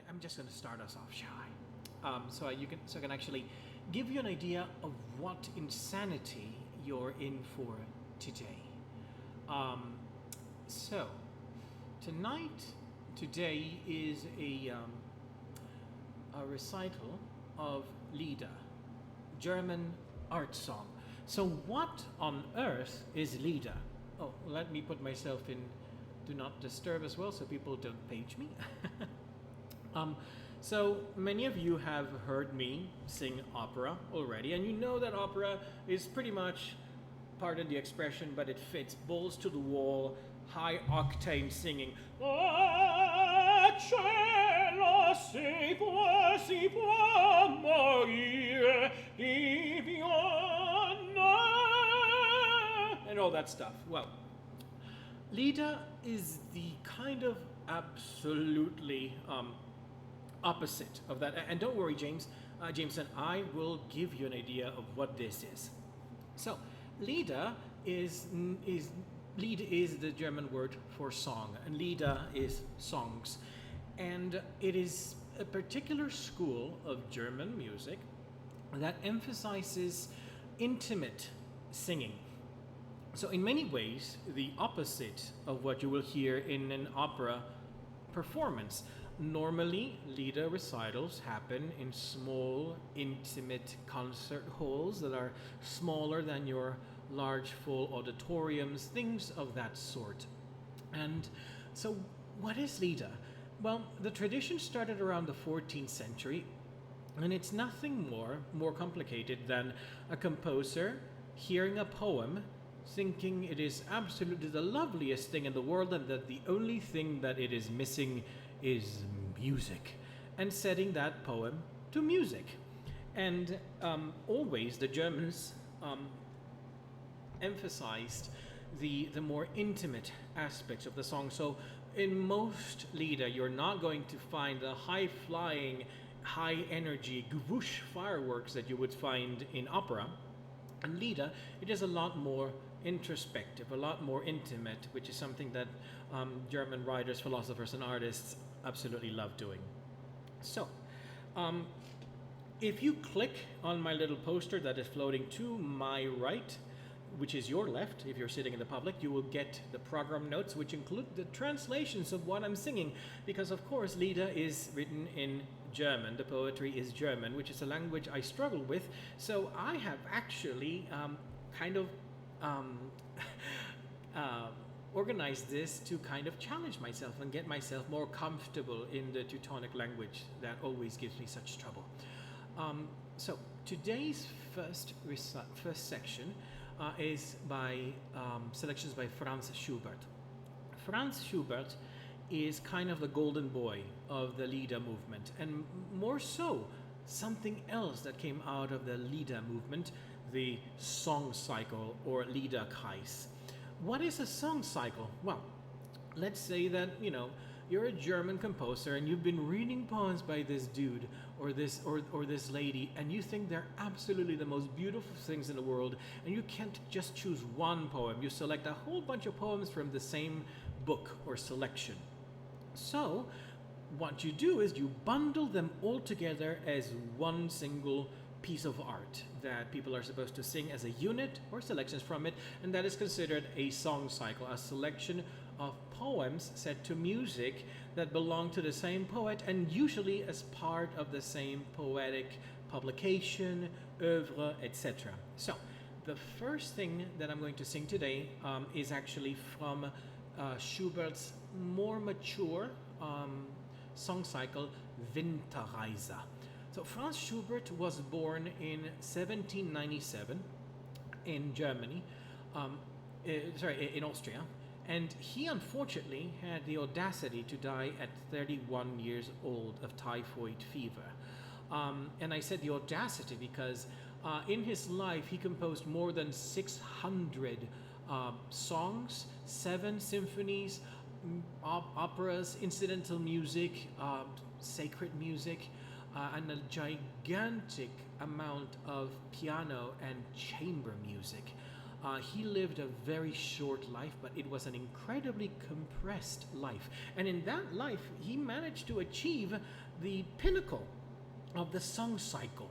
I'm just going to start us off, shall I? So I can actually give you an idea of what insanity you're in for today. So today is a recital of Lieder, German art song. So what on earth is Lieder? Oh, let me put myself in Do Not Disturb as well so people don't page me. So many of you have heard me sing opera already, and you know that opera is pretty much, pardon the expression, but it fits balls to the wall, high octane singing. And all that stuff. Well, Lieder is the kind of absolutely opposite of that. And don't worry, Jameson, I will give you an idea of what this is. So, Lieder is Lied is the German word for song, and Lieder is songs. And it is a particular school of German music that emphasizes intimate singing. So in many ways, the opposite of what you will hear in an opera performance. Normally, Lieder recitals happen in small, intimate concert halls that are smaller than your large, full auditoriums, things of that sort. And so, what is Lieder? Well, the tradition started around the 14th century, and it's nothing more complicated than a composer hearing a poem, thinking it is absolutely the loveliest thing in the world, and that the only thing that it is missing is music, and setting that poem to music. And always the Germans emphasized the more intimate aspects of the song. So in most Lieder, you're not going to find the high-flying, high-energy gwoosh fireworks that you would find in opera. And Lieder, it is a lot more introspective, a lot more intimate, which is something that German writers, philosophers, and artists absolutely love doing. So, if you click on my little poster that is floating to my right, which is your left, if you're sitting in the public, you will get the program notes, which include the translations of what I'm singing, because of course Lieder is written in German. The poetry is German, which is a language I struggle with. So I have actually organized this to kind of challenge myself and get myself more comfortable in the Teutonic language that always gives me such trouble. So today's first section is by selections by Franz Schubert. Franz Schubert is kind of the golden boy of the Lieder movement, and more so, something else that came out of the Lieder movement, the song cycle or Liederkreis. What is a song cycle? Well, let's say that, you're a German composer and you've been reading poems by this dude or this lady, and you think they're absolutely the most beautiful things in the world, and you can't just choose one poem. You select a whole bunch of poems from the same book or selection. So what you do is you bundle them all together as one single piece of art that people are supposed to sing as a unit or selections from it, and that is considered a song cycle, a selection of poems set to music that belong to the same poet and usually as part of the same poetic publication, oeuvre, etc. So the first thing that I'm going to sing today is actually from Schubert's more mature song cycle, Winterreise. So Franz Schubert was born in 1797 in Germany, in Austria, and he unfortunately had the audacity to die at 31 years old of typhoid fever. And I said the audacity because in his life he composed more than 600 songs, 7 symphonies, operas, incidental music, sacred music, and a gigantic amount of piano and chamber music. He lived a very short life, but it was an incredibly compressed life. And in that life, he managed to achieve the pinnacle of the song cycle.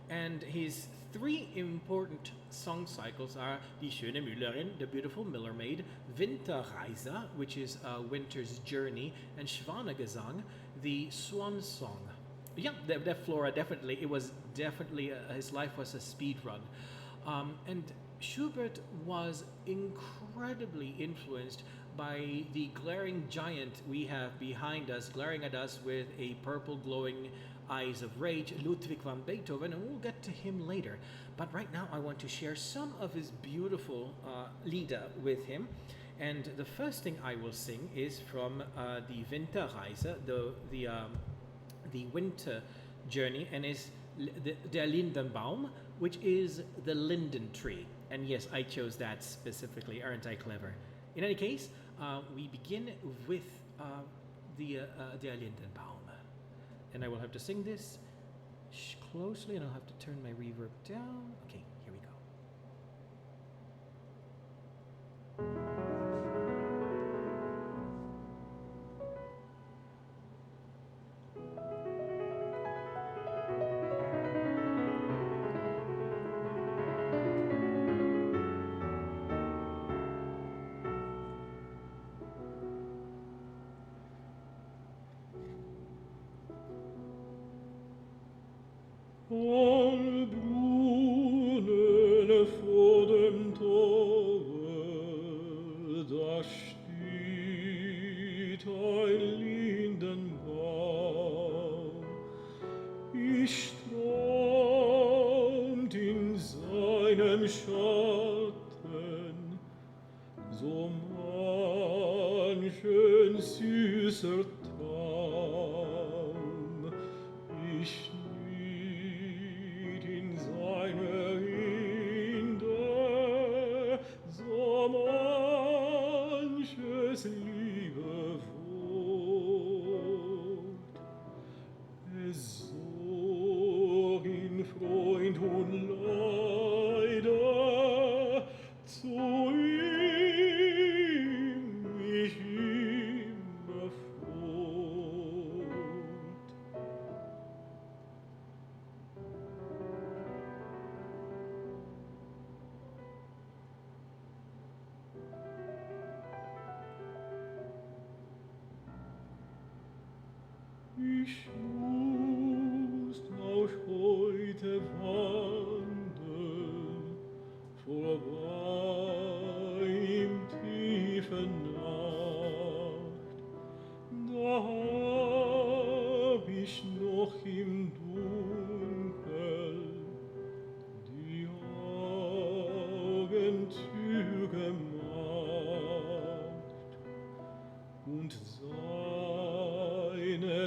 And his three important song cycles are Die Schone Mullerin, the beautiful miller maid, Winterreise, which is a winter's journey, and Schwanegesang, the swan song. Yeah, that Flora, definitely, it was definitely, his life was a speed run. And Schubert was incredibly influenced by the glaring giant we have behind us, glaring at us with a purple glowing eyes of rage, Ludwig van Beethoven, and we'll get to him later. But right now I want to share some of his beautiful Lieder with him. And the first thing I will sing is from the Winterreise, the winter journey, and is der Lindenbaum, which is the linden tree. And yes, I chose that specifically. Aren't I clever? In any case, we begin with der Lindenbaum. And I will have to sing this closely, and I'll have to turn my reverb down. Okay, here we go. Am Brunnen vor dem Tore, da steht ein Lindenbaum. Ich träumt in seinem Schatten, so manchen süßer Traum. Ich Ich muss auch heute wandern, vorbei im tiefen Nacht. Da hab ich noch im Dunkel die Augen zugemacht und seine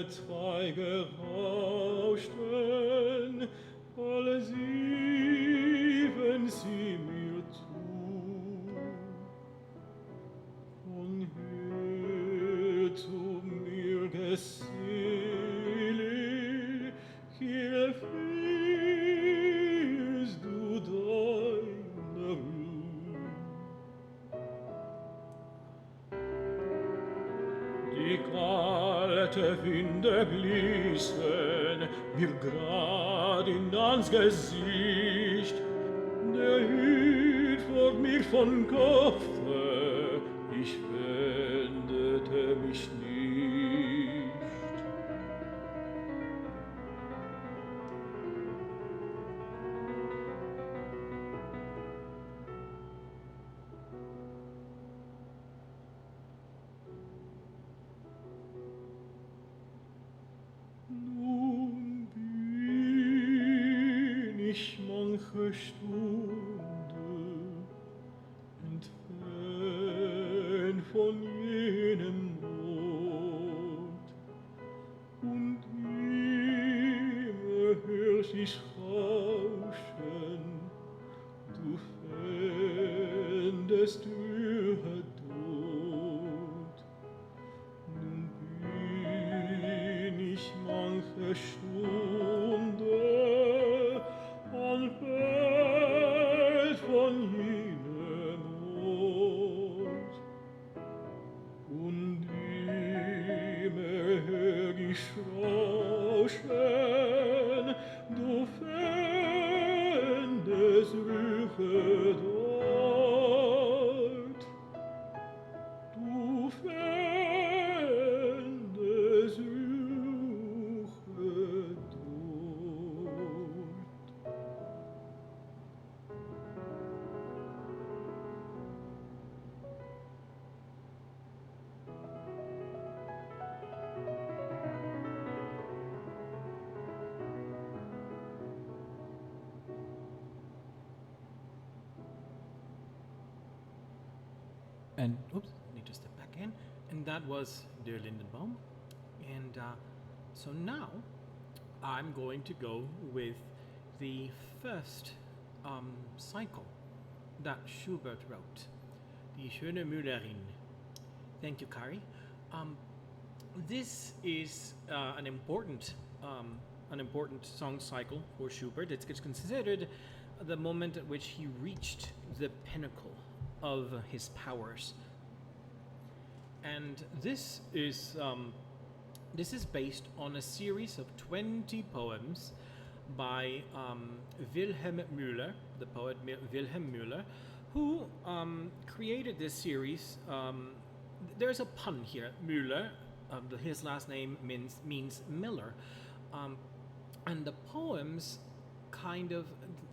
Zweige rauschten, alle siefen sie mir zu. Und hör zu mir, Geselle, hier fühlst du deine Ruhe. Die kalte Winde bliesen mir grad ans Gesicht, der Hut vor mir von Kopfe, ich wendete mich nicht. Nun bin ich manche Stunde entfernt von jenem Not, und immer hör ich rauschen, du fändest Ruhe dort. Nun bin ich manche Stunde entfernt von jenem And oops, need to step back in. And that was Der Lindenbaum. And so now I'm going to go with the first cycle that Schubert wrote, Die Schone Mullerin. Thank you, Kari. This is an important song cycle for Schubert. It's considered the moment at which he reached the pinnacle of his powers. And this is based on a series of 20 poems by Wilhelm Müller, the poet Wilhelm Müller, who created this series. There's a pun here. Müller, his last name means miller, and the poems kind of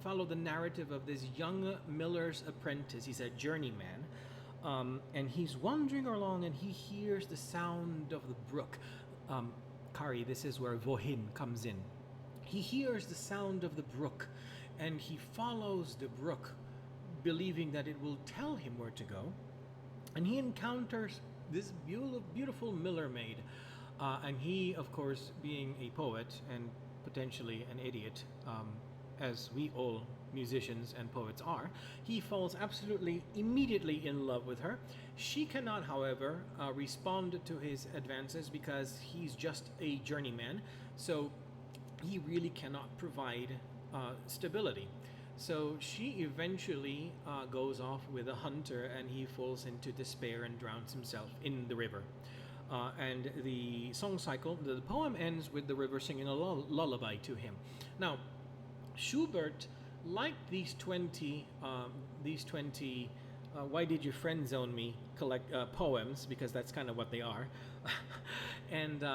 follow the narrative of this young miller's apprentice. He's a journeyman, and he's wandering along, and he hears the sound of the brook. Kari, this is where Wohin comes in. He hears the sound of the brook, and he follows the brook, believing that it will tell him where to go. And he encounters this beautiful miller maid. And he, of course, being a poet and potentially an idiot, as we all musicians and poets are, he falls absolutely immediately in love with her. She cannot, however, respond to his advances because he's just a journeyman, so he really cannot provide stability. So she eventually goes off with a hunter, and he falls into despair and drowns himself in the river. And the song cycle, the poem ends with the river singing a lullaby to him. Now, Schubert liked these 20 why did you friend zone me poems, because that's kind of what they are, and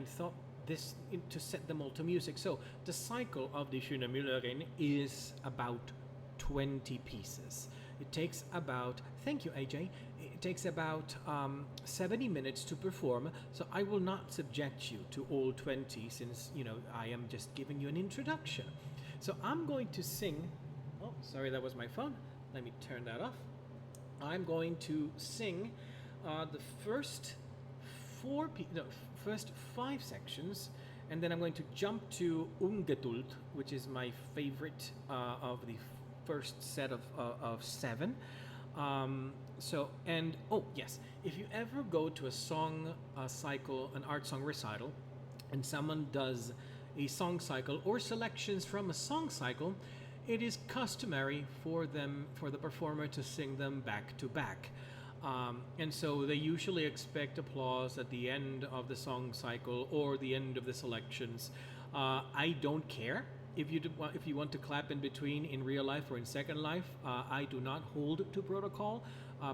thought this to set them all to music. So the cycle of Die Schone Mullerin is about 20 pieces. It takes about, thank you AJ, it takes about 70 minutes to perform, so I will not subject you to all 20 since, I am just giving you an introduction. So I'm going to sing, oh, sorry, that was my phone. Let me turn that off. I'm going to sing the first first 5 sections, and then I'm going to jump to Ungeduld, which is my favorite of the first set of 7. If you ever go to a song cycle, an art song recital, and someone does a song cycle or selections from a song cycle, it is customary for the performer to sing them back to back. And so they usually expect applause at the end of the song cycle or the end of the selections. I don't care if you want to clap in between in real life or in Second Life. I do not hold to protocol.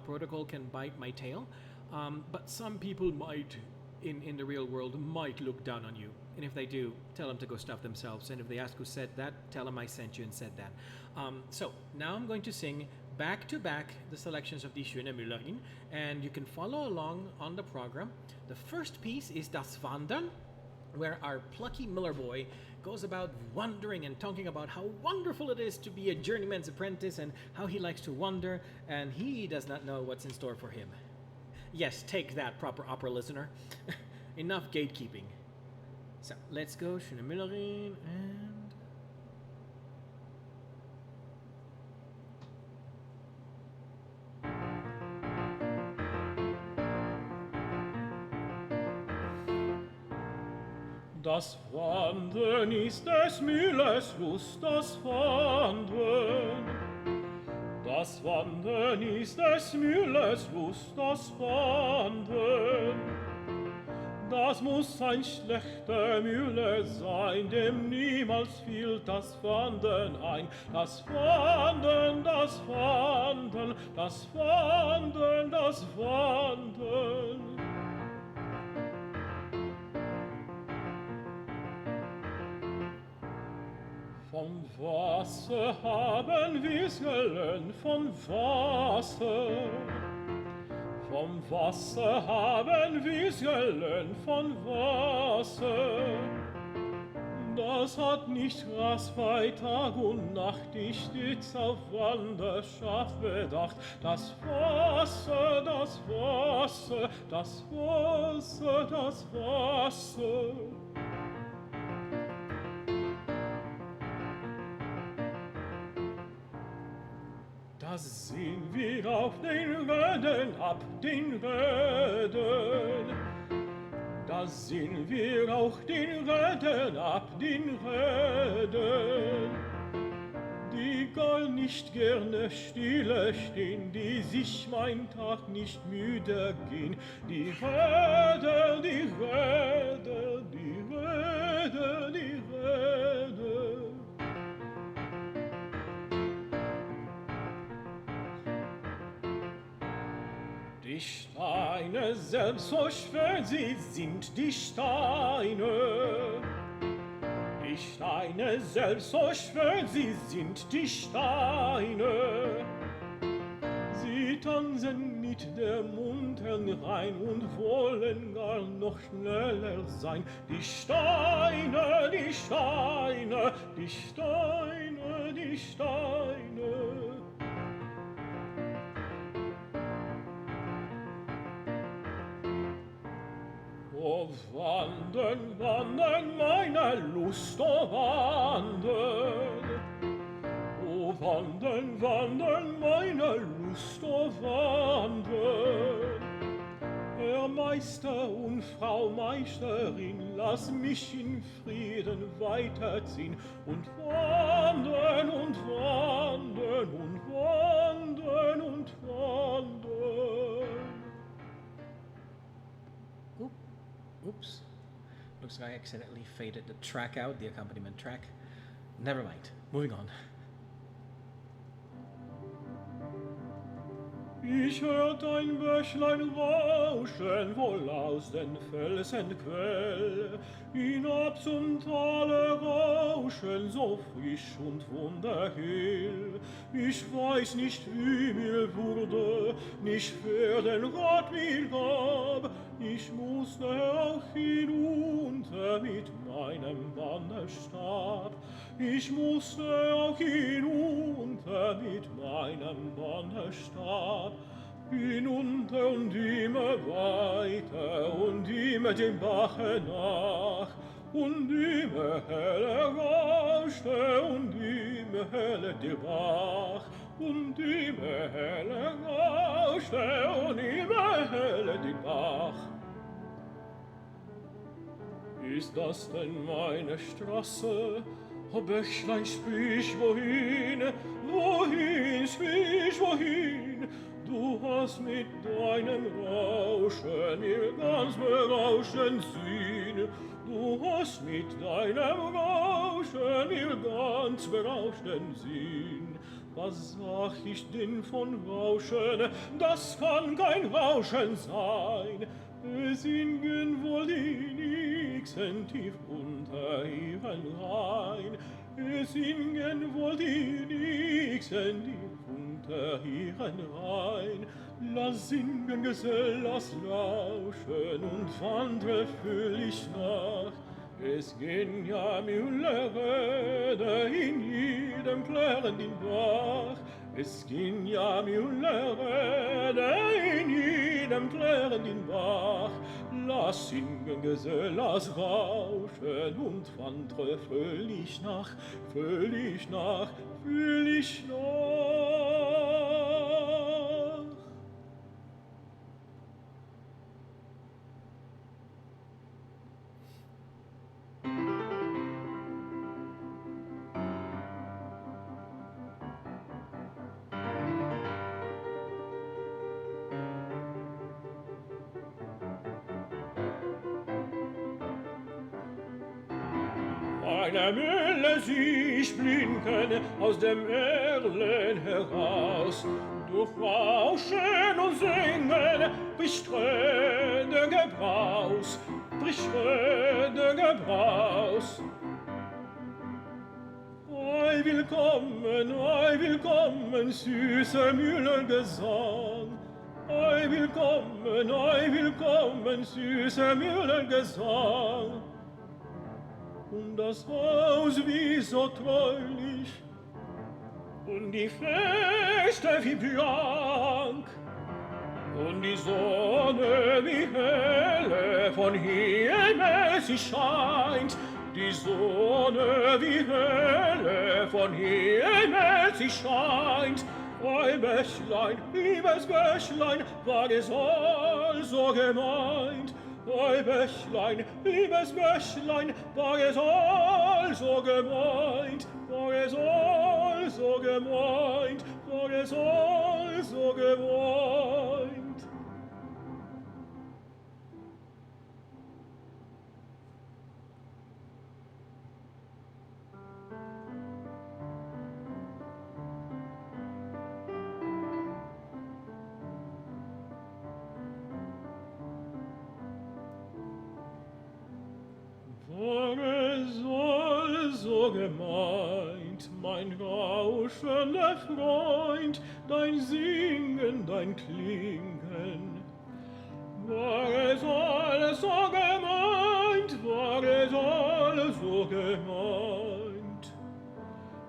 Protocol can bite my tail. But some people might, in the real world, might look down on you. And if they do, tell them to go stuff themselves. And if they ask who said that, tell them I sent you and said that. So now I'm going to sing back to back the selections of Die Schone Mullerin, and you can follow along on the program. The first piece is Das Wandern, where our plucky miller boy goes about wandering and talking about how wonderful it is to be a journeyman's apprentice and how he likes to wander, and he does not know what's in store for him. Yes, take that, proper opera listener. Enough gatekeeping. So let's go, Schone Mullerin, and Das Wandern ist des Müllers Lust, das Wandern. Das Wandern ist des Müllers Lust, das Wandern. Das muss ein schlechter Müller sein, dem niemals fiel das Wandern ein. Das Wandern, das Wandern, das Wandern, das Wandern. Vom Wasser haben wir's gelernt, vom Wasser. Vom Wasser haben wir's gelernt, von Wasser. Das hat nicht Rast bei Tag und Nacht, ich stets auf Wanderschaft bedacht. Das Wasser, das Wasser, das Wasser, das Wasser. Da sind wir auf den Röden, ab den Röden. Da sind wir auch den Röden, ab den Röden. Die gar nicht gerne stille stehen, die sich mein Tag nicht müde gehen. Die Röder, die Röder, die Röder, die Röder. Die Steine selbst, so schwer sie sind, die Steine. Die Steine selbst, so schwer sie sind, die Steine. Sie tanzen mit der munteren Rhein und wollen gar noch schneller sein. Die Steine, die Steine, die Steine, die Steine. O wandern, wandern, meine Lust, o wandern. O wandern, wandern, meine Lust, o wandern. Herr Meister und Frau Meisterin, lass mich in Frieden weiterziehen und wandern und wandern und wandern und wandern. Oops. Looks like I accidentally faded the track out, the accompaniment track. Never mind. Moving on. Ich hört ein Bächlein rauschen, wohl aus den Felsen quell. Hinab zum Tale rauschen, so frisch und wunderhell. Ich weiß nicht, wie mir wurde, nicht wer den Rat mir gab. Ich musste auch hinunter mit meinem Wanderstab. Ich musste auch hinunter mit meinem Wanderstab. Hinunter und immer weiter und immer dem Bache nach. Und immer heller rauschte und immer heller der Bach. Und immer heller rauschte und immer heller der Bach. Ist das denn meine Straße? O Bächlein, sprich wohin, wohin, sprich wohin? Du hast mit deinem Rauschen mir ganz berauschen Sinn. Du hast mit deinem Rauschen mir ganz berauschen Sinn. Was sag ich denn von Rauschen? Das kann kein Rauschen sein. Singen wohl die Nixen tief unter ihren Rhein. Singen wohl die Nixen tief unter ihren Rhein. Lass singen, Gesell, lass lauschen und wandre fröhlich nach. Es gehen ja Müllerröder in jedem klärenden Bach. Es gehen ja Müllerröder in jedem klärenden Bach. Lass singen, Gesell, lass rauschen und wandre fröhlich nach, fröhlich nach, fröhlich nach. Eine Mühle sieh ich blinken aus dem Erlen heraus. Durch Rauschen und Singen bricht Röde Gebraus, bricht Röde Gebraus. Ei, willkommen, süßer Mühlengesang. Ei, willkommen, süßer Mühlengesang. und das Haus wie so treulich, und die Feste wie blank, und die Sonne wie helle von Himmel sie scheint, die Sonne wie helle von Himmel sie scheint. Ein Bächlein, liebes Bächlein, war es also gemeint. Ein Bächlein, liebes Bächlein, war es also gemeint. War es also gemeint, war es also gemeint. War es also gemeint, mein rauschender Freund, dein Singen, dein Klingen? War es also gemeint, war es also gemeint?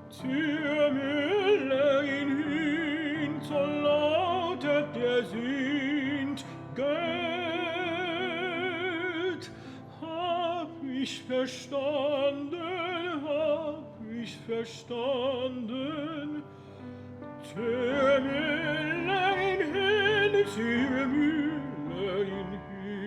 Zur Mullerin hin, so lautet der Sünd, ich verstanden, hab ich verstanden. Zur Mullerin hin, zur Mullerin hin.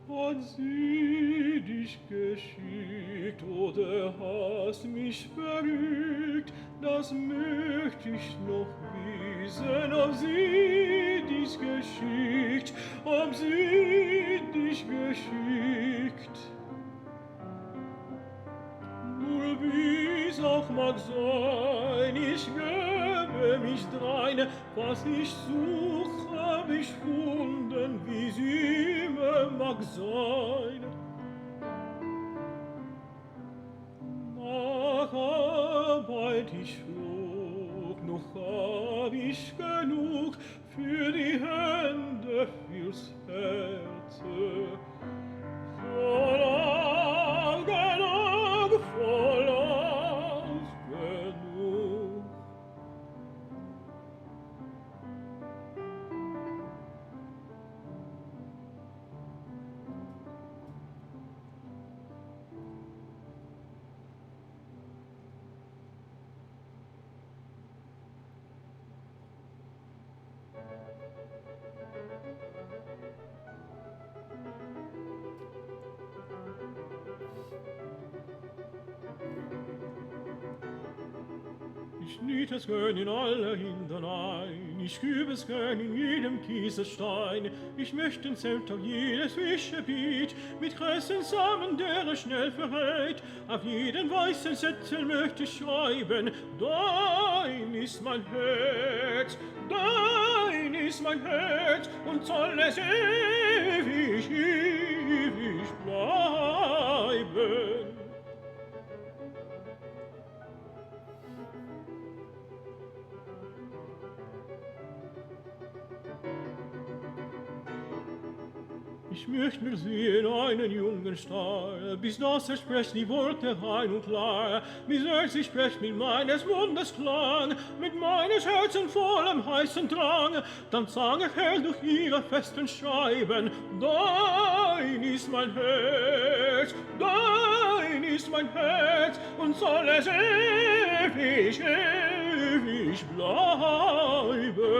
Hat sie dich geschickt oder hast mich verrückt, das möcht ich noch wissen, ob sie dich geschickt, ob sie dich geschickt. Nur wie's auch mag sein, ich gebe mich drein, was ich such, hab ich gefunden, wie's immer mag sein. Nach Arbeit ich flog, noch hab ich genug für die Hände, fürs Herz. Vollauf genug, vollauf genug. Ich nied es gern in alle Hindern ein, ich küb es gern in jedem Kieselstein, ich möcht den Zelt auf jedes Fischebiet, mit Kressen zusammen, der es schnell verrät, auf jeden weißen Zettel möcht ich schreiben, dein ist mein Herz, dein ist mein Herz, und soll es ewig, ewig bleiben. Ich möcht mir sehen einen jungen Star, bis das spricht die Worte rein und klar, bis sie spricht mit meines Mundes Klang, mit meines Herzens vollem heißen Drang, dann sang ich hell durch ihre festen Scheiben, dein ist mein Herz, dein ist mein Herz, und soll es ewig, ewig bleiben.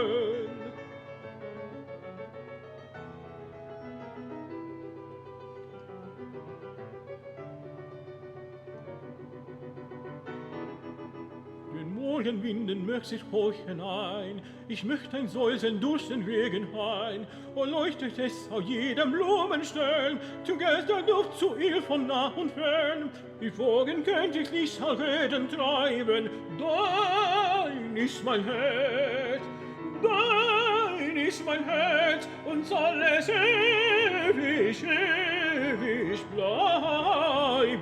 Morgenwinden möcht sich hoch hinein, ich möcht ein Säuseln durch den Regen ein, und leuchtet es auf jedem Blumenstern, zu Geisterduft zu ihr von nah und fern. Die Vogel könnt ich nicht all Reden treiben, dein ist mein Herz, dein ist mein Herz, und soll es ewig, ewig bleiben.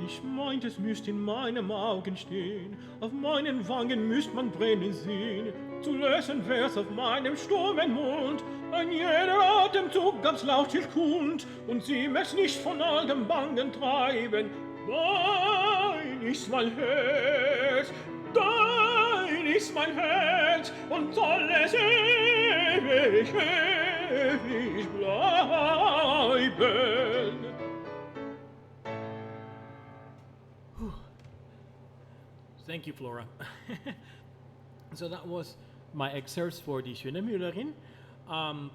Ich meint, es müsst in meinem Augen stehen, auf meinen Wangen müsst man brennen sehen, zu lösen wär's auf meinem stummen Mund, ein jeder Atemzug ganz lautschild kund, und sie möcht's nicht von all dem Bangen treiben. Dein ist mein Herz, dein ist mein Herz, und soll es ewig, ewig bleiben. Thank you, Flora. So that was my excerpts for Die Schone Mullerin. And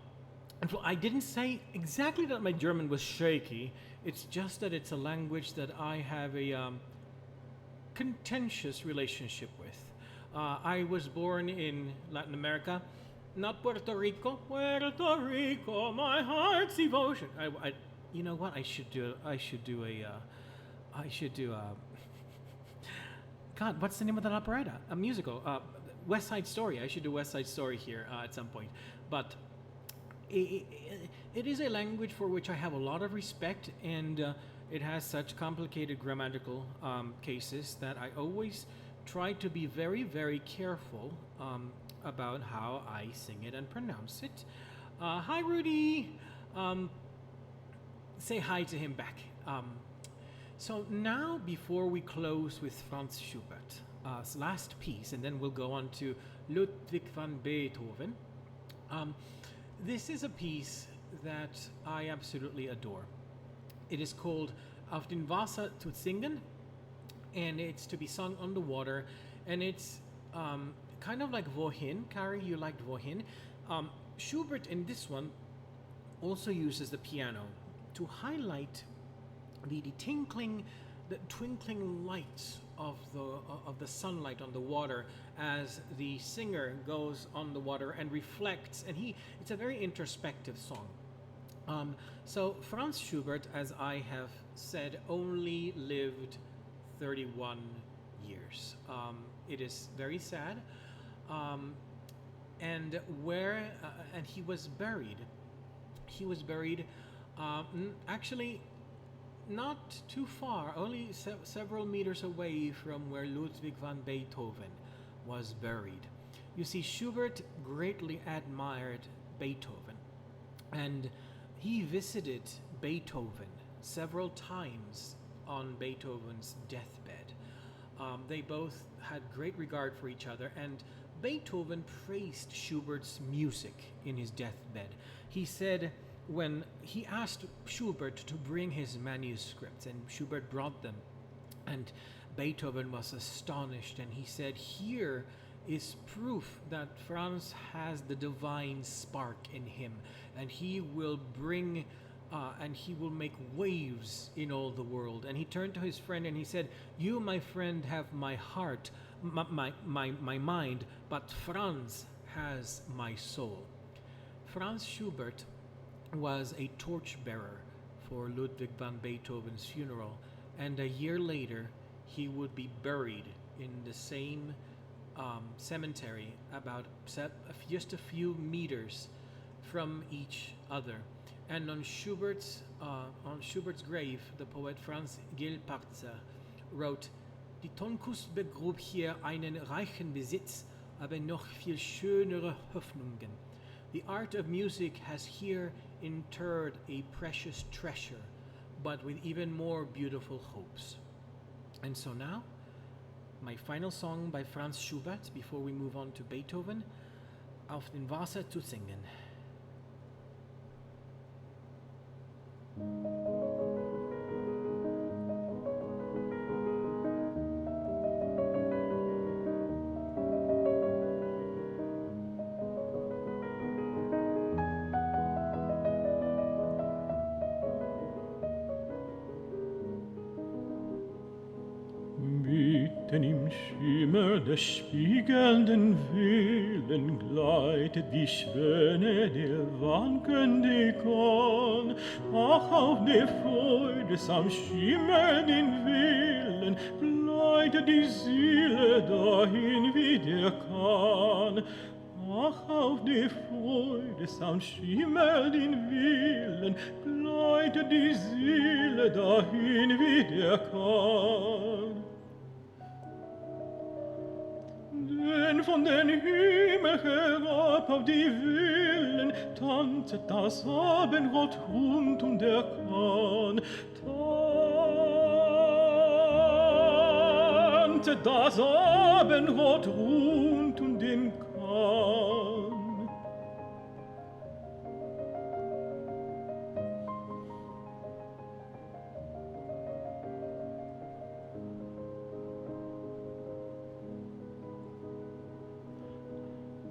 I didn't say exactly that my German was shaky. It's just that it's a language that I have a contentious relationship with. I was born in Latin America, not Puerto Rico. Puerto Rico, my heart's devotion. You know what? I should do a God, what's the name of that operetta? A musical. West Side Story. I should do West Side Story here at some point. But it is a language for which I have a lot of respect, and it has such complicated grammatical cases that I always try to be very, very careful about how I sing it and pronounce it. Hi, Rudy. Say hi to him back. So now, before we close with Franz Schubert's last piece, and then we'll go on to Ludwig van Beethoven, this is a piece that I absolutely adore. It is called Auf dem Wasser zu singen, and it's to be sung on the water, and it's kind of like Wohin. Kari, you liked Wohin. Schubert in this one also uses the piano to highlight the twinkling lights of the sunlight on the water as the singer goes on the water and reflects, and it's a very introspective song. So Franz Schubert, as I have said, only lived 31 years. It is very sad, and he was buried. He was buried actually not too far, only several meters away from where Ludwig van Beethoven was buried. You see, Schubert greatly admired Beethoven, and he visited Beethoven several times on Beethoven's deathbed. They both had great regard for each other, and Beethoven praised Schubert's music in his deathbed. He said, when he asked Schubert to bring his manuscripts, and Schubert brought them, and Beethoven was astonished, and he said, "Here is proof that Franz has the divine spark in him, and he will bring and he will make waves in all the world." And he turned to his friend and he said, "You, my friend, have my heart, my mind, but Franz has my soul." Franz Schubert was a torchbearer for Ludwig van Beethoven's funeral, and a year later he would be buried in the same cemetery, about just a few meters from each other. And on Schubert's grave, the poet Franz Gilparzer wrote, "Die Tonkunst begrub hier einen reichen Besitz, aber noch viel schönere Hoffnungen. The art of music has here interred a precious treasure, but with even more beautiful hopes." And so now, my final song by Franz Schubert before we move on to Beethoven, Auf dem Wasser zu singen. Mitten im Schimmer des spiegelnden Wellen gleitet die Schöne der wankende Kahn. Ach, auf der Freude am schimmernden Wellen gleitet die Seele dahin wie der Kahn. Ach, auf der Freude am schimmernden Wellen gleitet die Seele dahin, wie der kann. Denn von den Himmel herab auf die Wellen tanzet das Abendrot rund um der Kahn. Tanzet das Abendrot rund um den Kahn.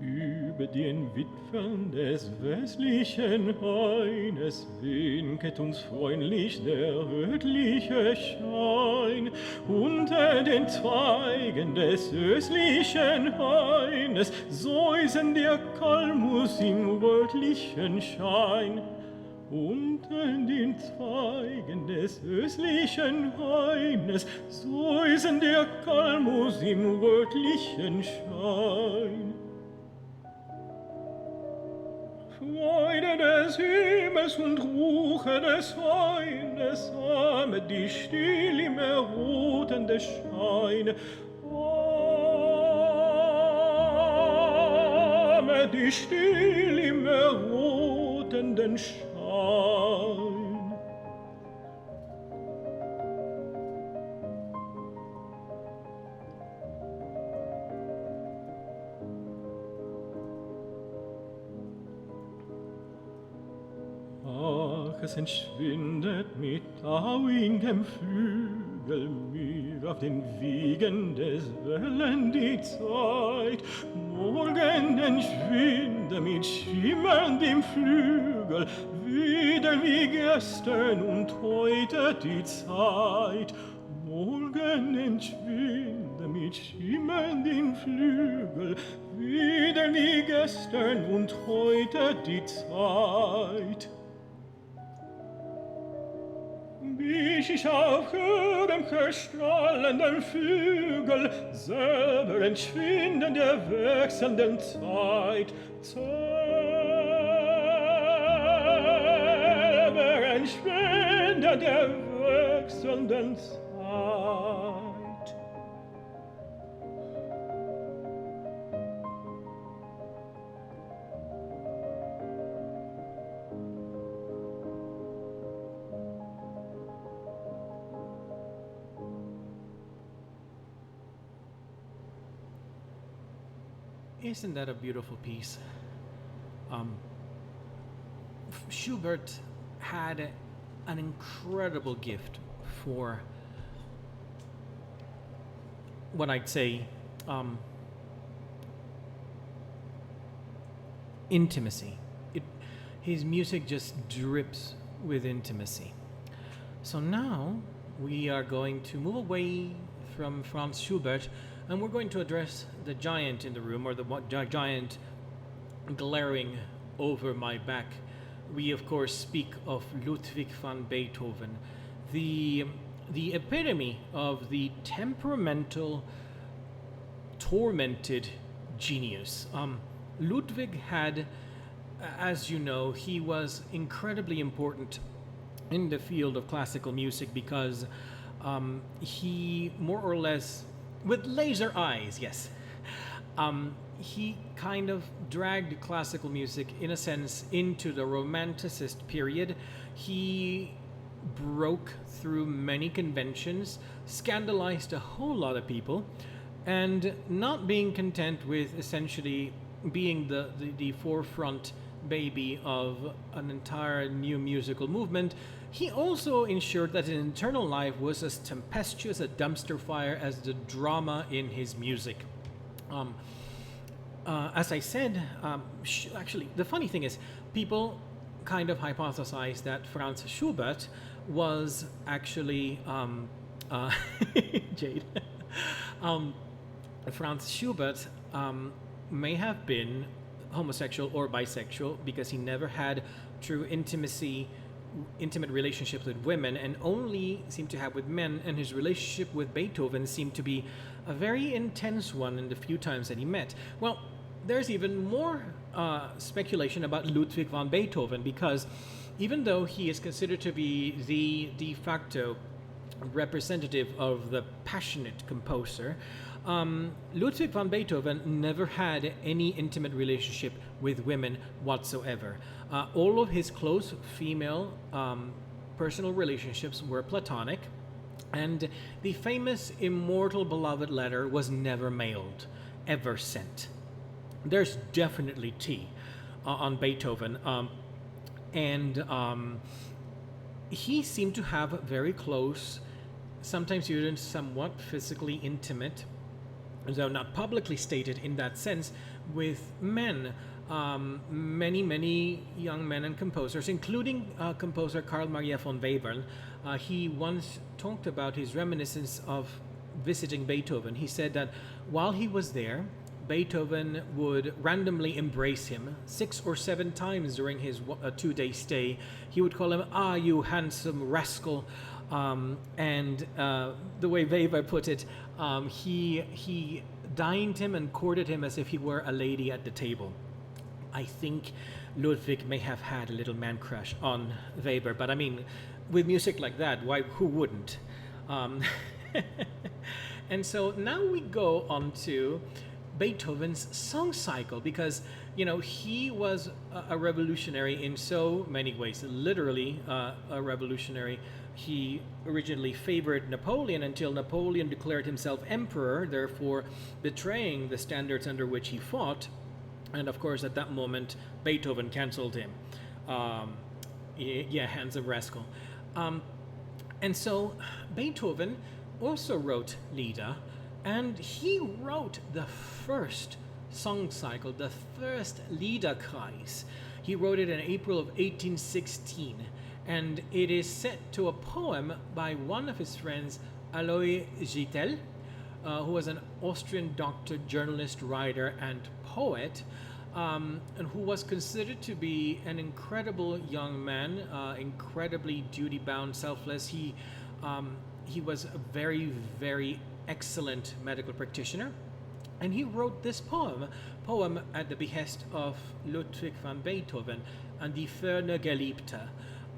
Über den Wipfeln des westlichen Haines winket uns freundlich der rötliche Schein. Unter den Zweigen des östlichen Haines säusen der Kalmus im rötlichen Schein. Unter den Zweigen des östlichen Haines säusen der Kalmus im rötlichen Schein. Freude des Himmels und Ruche des Haines, ahmet die still im errotende Schein. Ahmet die still im errotenden Schein. Es entschwindet mit tauigem Flügel mir auf den Wegen des Wellen die Zeit. Morgen entschwinde mit schimmerndem Flügel wieder wie gestern und heute die Zeit. Morgen entschwinde mit schimmerndem Flügel wieder wie gestern und heute die Zeit. Bis ich auf höherem strahlenden Flügel selber entschwinden der wechselnden Zeit. Selber entschwinden der wechselnden Zeit. Isn't that a beautiful piece? Schubert had an incredible gift for what I'd say intimacy. His music just drips with intimacy. So now we are going to move away from Franz Schubert, and we're going to address the giant in the room, or the giant glaring over my back. We, of course, speak of Ludwig van Beethoven, the epitome of the temperamental, tormented genius. Ludwig had, as you know, he was incredibly important in the field of classical music because he more or less, with laser eyes, yes, he kind of dragged classical music, in a sense, into the Romanticist period. He broke through many conventions, scandalized a whole lot of people, and not being content with essentially being the forefront baby of an entire new musical movement, he also ensured that his internal life was as tempestuous a dumpster fire as the drama in his music. As I said, actually, the funny thing is, people kind of hypothesize that Franz Schubert was actually Jade. Franz Schubert may have been homosexual or bisexual because he never had true intimate relationships with women and only seemed to have with men, and his relationship with Beethoven seemed to be a very intense one in the few times that he met. Well, there's even more speculation about Ludwig van Beethoven because even though he is considered to be the de facto representative of the passionate composer, Ludwig van Beethoven never had any intimate relationship with women whatsoever. All of his close female personal relationships were platonic, and the famous immortal beloved letter was never mailed, ever sent. There's definitely tea on Beethoven, and he seemed to have very close, sometimes even somewhat physically intimate, though not publicly stated in that sense, with men. Many young men and composers, including composer Carl Maria von Webern. He once talked about his reminiscence of visiting Beethoven. He said that while he was there, Beethoven would randomly embrace him 6 or 7 times during his 2-day stay. He would call him, "Ah, you handsome rascal." And the way Weber put it, he dined him and courted him as if he were a lady at the table. I think Ludwig may have had a little man crush on Weber, but I mean, with music like that, who wouldn't? And so now we go on to Beethoven's song cycle, because he was a revolutionary in so many ways, literally a revolutionary. He originally favored Napoleon until Napoleon declared himself emperor, therefore betraying the standards under which he fought. And of course, at that moment, Beethoven canceled him. Handsome rascal. And so Beethoven also wrote Lieder, and he wrote the first song cycle, the first Liederkreis. He wrote it in April of 1816, and it is set to a poem by one of his friends, Alois Gittel, who was an Austrian doctor, journalist, writer, and poet, and who was considered to be an incredible young man, incredibly duty-bound, selfless. He was a very, very excellent medical practitioner, and he wrote this poem at the behest of Ludwig van Beethoven, An Die Ferne Geliebte.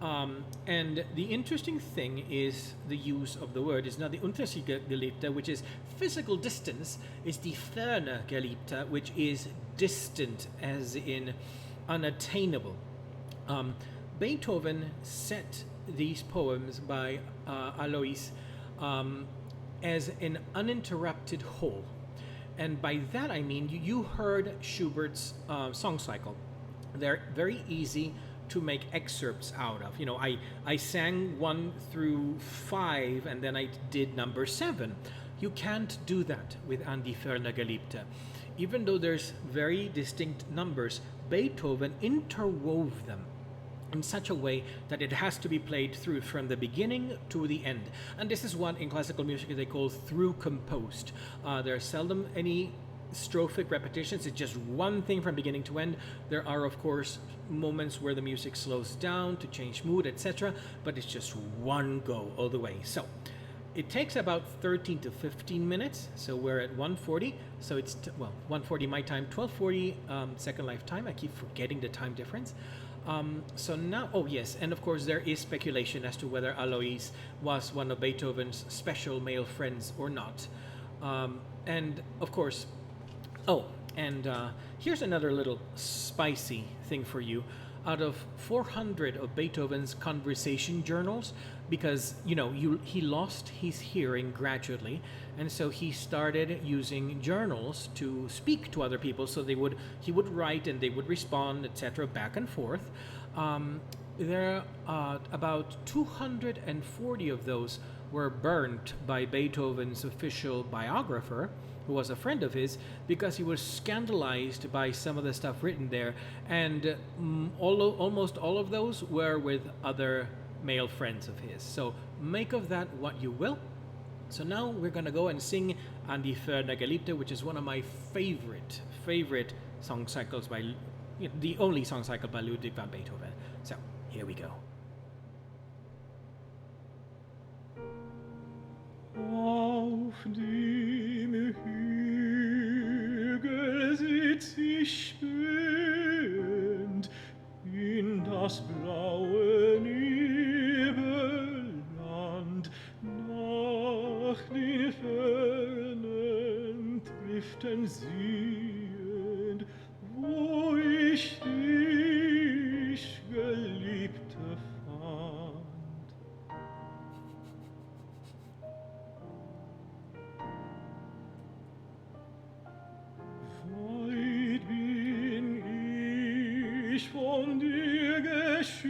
And the interesting thing is the use of the word. It's not the Untitled Geliebte, which is physical distance, is Die Ferne Geliebte, which is distant, as in unattainable. Beethoven set these poems by Alois as an uninterrupted whole. And by that I mean, you heard Schubert's song cycle. They're very easy to make excerpts out of. I sang 1 through 5 and then I did number 7. You can't do that with An Die Ferne Geliebte. Even though there's very distinct numbers, Beethoven interwove them in such a way that it has to be played through from the beginning to the end. And this is what in classical music they call through composed. There are seldom any strophic repetitions. It's just one thing from beginning to end. There are, of course, moments where the music slows down to change mood, etc., but it's just one go all the way. So it takes about 13 to 15 minutes. So we're at 1:40. So it's 1:40 my time, 12:40 Second Life time. I keep forgetting the time difference. So now, oh yes, and of course there is speculation as to whether Alois was one of Beethoven's special male friends or not. And of course, here's another little spicy thing for you. Out of 400 of Beethoven's conversation journals, because he lost his hearing gradually, and so he started using journals to speak to other people. So he would write and they would respond, etc., back and forth. There are about 240 of those were burnt by Beethoven's official biographer, who was a friend of his, because he was scandalized by some of the stuff written there, and almost all of those were with other male friends of his. So make of that what you will. So now we're going to go and sing An Die Ferne Geliebte, which is one of my favorite song cycles by, the only song cycle by Ludwig van Beethoven. So here we go. Auf dem Hügel sitz ich schwebend in das blaue nach den Fernen Triften siehend, wo ich dich, Geliebte, fand. Weit bin ich von dir geschieden,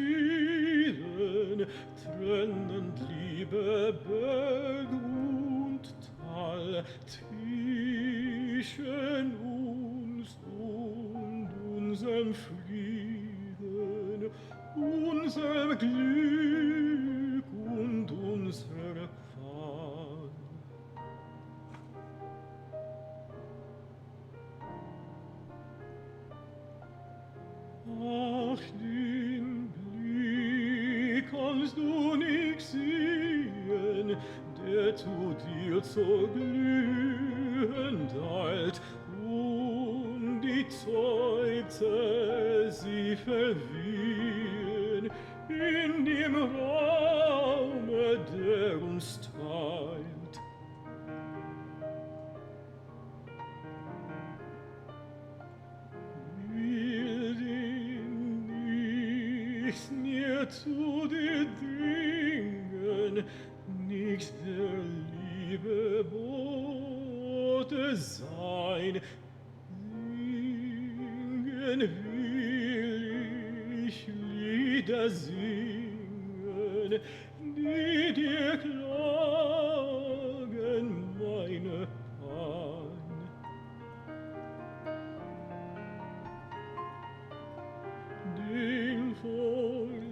trennend Liebe, Berg und Tal, zwischen uns und unserem Frieden, unserem Glück und unserer Qual. Ach, den Blick kannst du nicht sehen, der zu dir so glühend eilt, und die Seufzer sie verwehen in dem Raume, der uns teilt. Will den nichts näher zu dir dringen, nicht der Liebe Bote sein. Singen will ich Lieder singen, die dir klagen meine Pein. Den voll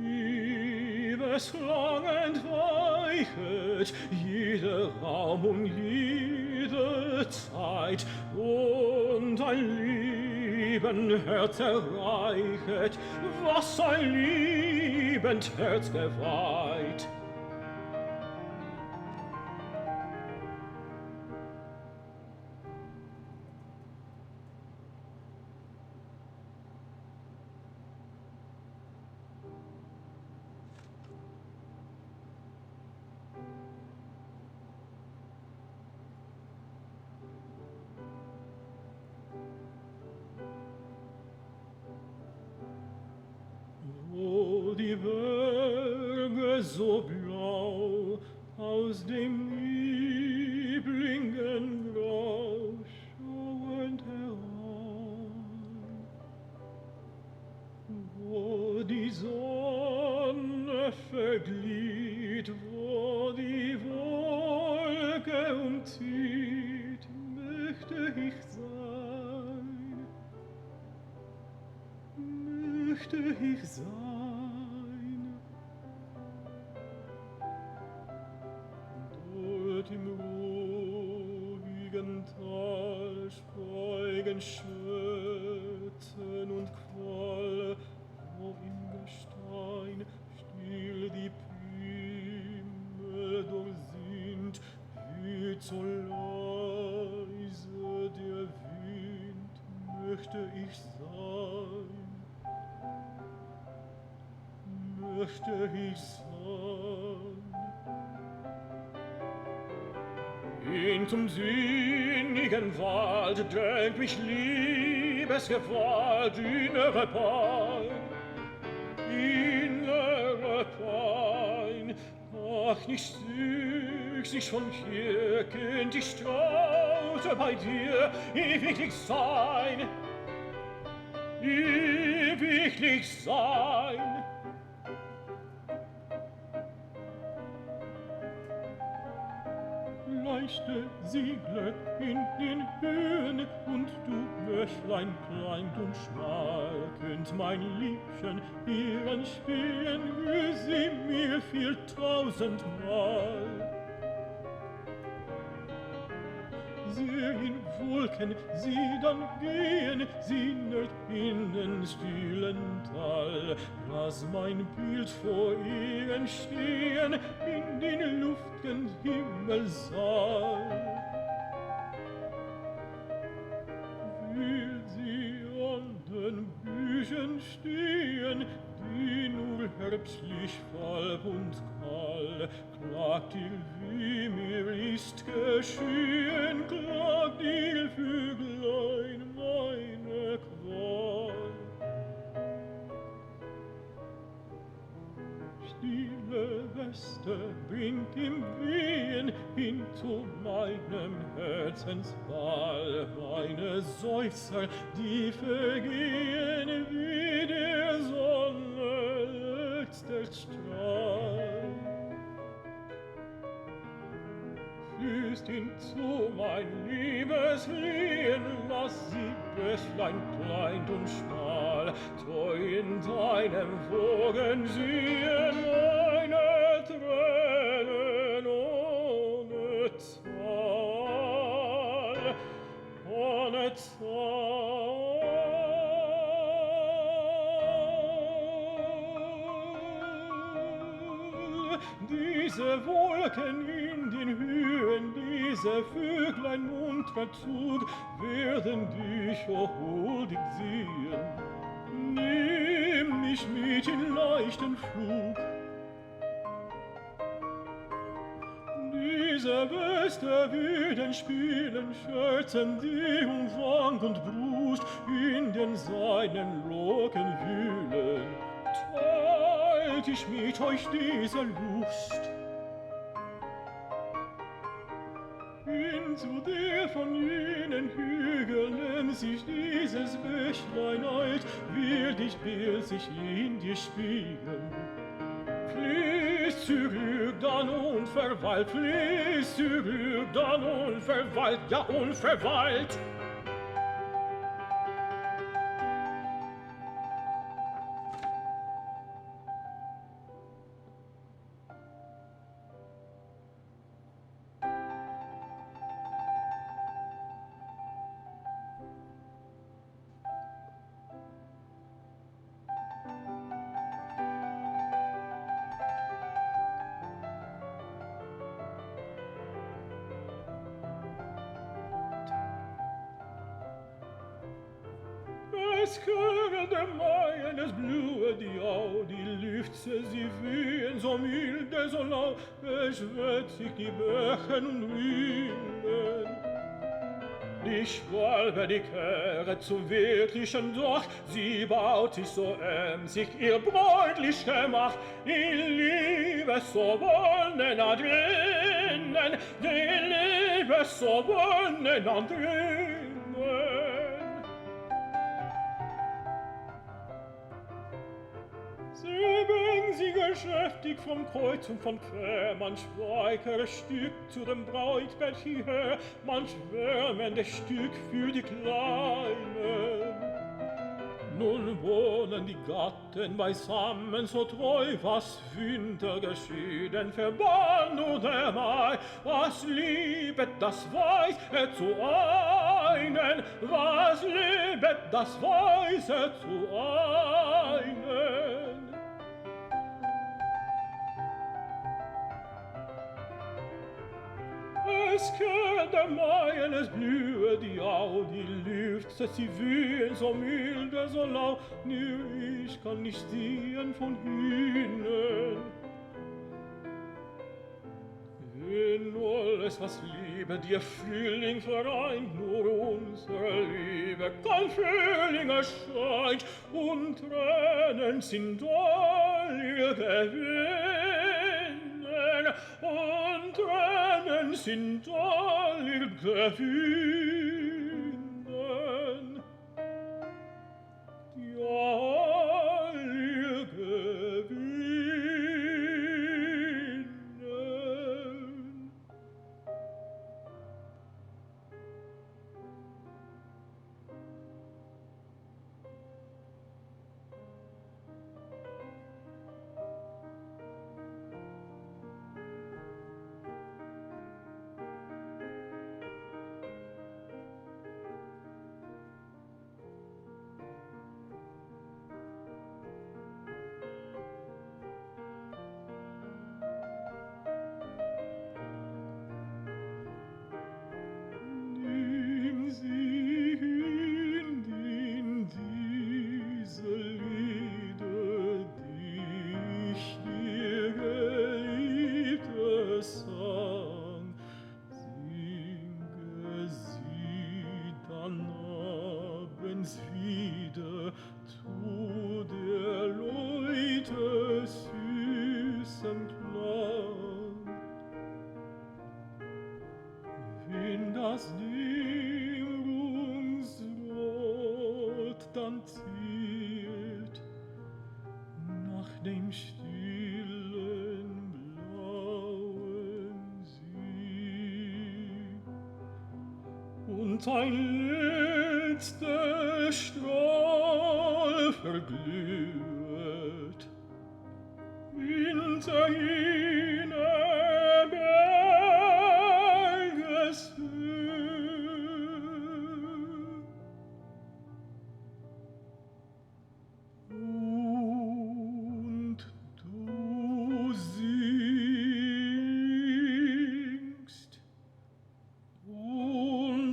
Liebeslang entweichet jeder Raum und jede Zeit, und ein liebend Herz erreichet, was ein liebend Herz geweiht. Wo die Berge so blau aus dem Lieblingengrau schauend heran, wo die Sonne verglüht, wo die Wolke umzieht, möchte ich sein, möchte ich sein. Dort im ruhigen Tal schweigen Schmerzen und Qual, wo im Gestein still die Primmel durchsinnt, weht so leise der Wind, möchte ich sein, möchte ich sein. In zum sinnigen Wald drängt mich Liebesgewalt, innere Pein, innere Pein. Ach, nicht süß ich von hier, Kind, ich traute bei dir ewiglich sein, ewiglich sein. Leichte Segler in den Höhen, und du, Bächlein klein und schmackend, mein Liebchen, ihren Stehen, wie sie mir viel tausendmal. Sehe in Wolken sie dann gehen, sie nährt in den stillen Tal. Lass mein Bild vor ihnen stehen, in den luftigen Himmelssaal. Will sie an den Büchen stehen, die nur herbstlich falb und kahl, klagt il, wie mir ist geschehen, klagt il Vöglein meine Qual. Stille Weste bringt im Wehen hin zu meinem Herzensball meine Seufzer, die vergehen wie der Sonne letzter Strahl. Fließt hinzu mein Liebeslied, lass sie Bächlein klein und schmal, treu in deinem Wogen sehen meine Tränen ohne Zahl, ohne Zahl. Diese Wolken in den Höhen, diese Vöglein munter Zug, werden dich, o huldig, sehen. Nimm mich mit in leichten Flug. Diese Weste werden spielen, scherzen die um Wang und Brust, in den seinen Locken wühlen. Teilt ich mit euch diese Lust. Zu dir von jenen Hügeln sich dieses Bächlein eilt, wird dich Bild sich in dir spiegeln. Fließt zu Glück dann unverweilt, fließt zu Glück dann unverweilt, ja unverweilt. Es kehret der Maien, es blühe die Au, die Lüfte, sie wehen so milde, so lau, es sich die Bächen und Riemen. Die Schwalbe, die kehret zum wirklichen Doch, sie baut sich so emsig ihr bräutlich Gemach, in Liebe so wonnen an drinnen, die Liebe so wonnen an drinnen. Sie geschäftig vom Kreuz und von Quer, manch weicher Stück zu dem Brautbett hierher, manch wärmendes Stück für die Kleinen. Nun wohnen die Gatten beisammen so treu, was Winter geschieden verbann nur der Mai, was liebet, das weiß er zu einen, was liebet, das weiß er zu einen. Es kehrt der Maien, es blühe die Au, die Lüfte, sie wehen so milde, so lau, nur ich kann nicht sehen von hinnen. In alles, was Liebe dir Frühling vereint, nur unsere Liebe kein Frühling erscheint, und Tränen sind all ihr Gewinnen, und Tränen sind all ihr Gewinnen, ja, all ihr Gewinnen. das Dämmerungsrot dann zielt nach dem stillen blauen See und ein letzter Strahl verglüht hinter jene Bergeshöhe. Und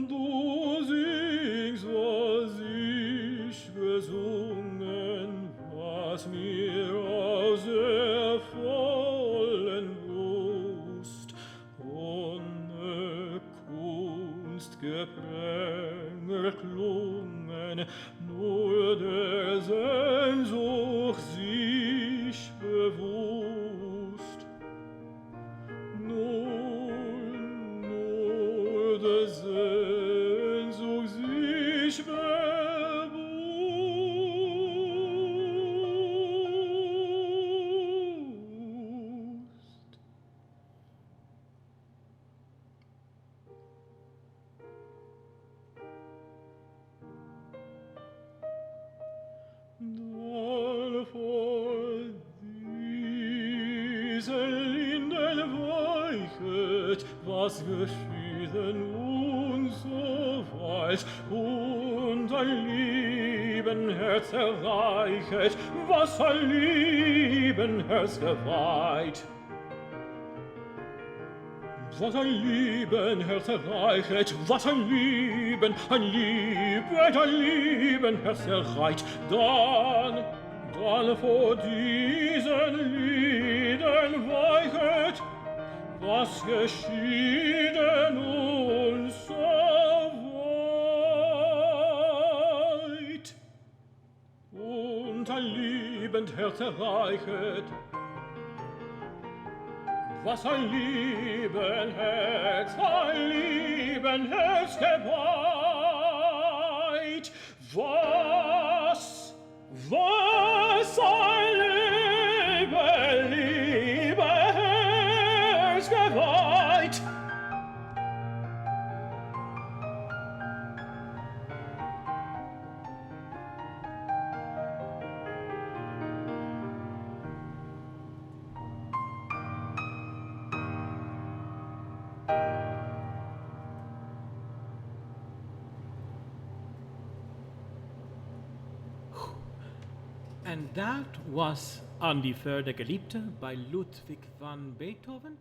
du singst, was ich gesungen, was mir aus der vollen Brust ohne Kunst geprängelt klungen, nur der Sehnsucht sich bewusst. Nur der Sehnsucht sich bewusst. Dann vor diesen Linden weichet, was geschieden uns so weit, und ein lieben Herz erreichet, was ein lieben Herz geweiht. Was ein lieben Herz erreichet, was ein lieben Herz erreicht, dann vor diesen Lieden weichet, was geschieden uns so weit. Und ein liebend Herz erreichet, was ein lieben Herz geweiht, was ein liebe Herz geweiht. And that was An Die Ferne Geliebte by Ludwig van Beethoven.